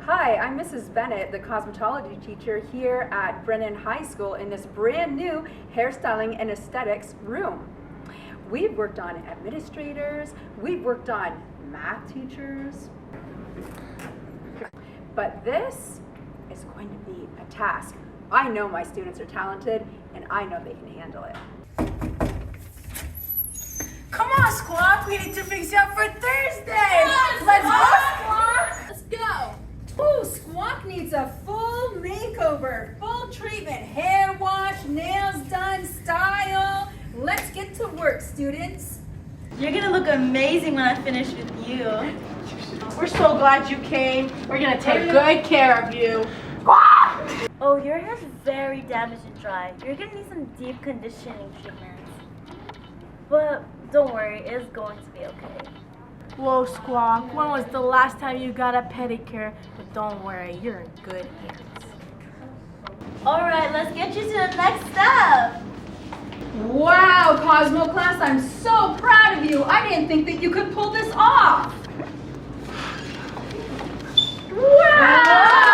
Hi, I'm Mrs. Bennett, the cosmetology teacher here at Brennan High School in this brand new hairstyling and aesthetics room. We've worked on administrators, we've worked on math teachers, but this is going to be a task. I know my students are talented and I know they can handle it. Come on, Squawk, we need to fix you up for Thursday. Let's go, Squawk. Let's go. Ooh, Squawk needs a full makeover, full treatment, hair wash, nails done, style. Let's get to work, students. You're gonna look amazing when I finish with you. We're so glad you came. We're gonna take good care of you. Oh, your hair's very damaged and dry. You're gonna need some deep conditioning treatments. But don't worry, it's going to be okay. Whoa, Squawk, when was the last time you got a pedicure? But don't worry, you're in good hands. Alright, let's get you to the next step. Wow, Cosmo class, I'm so proud of you. I didn't think that you could pull this off. Wow!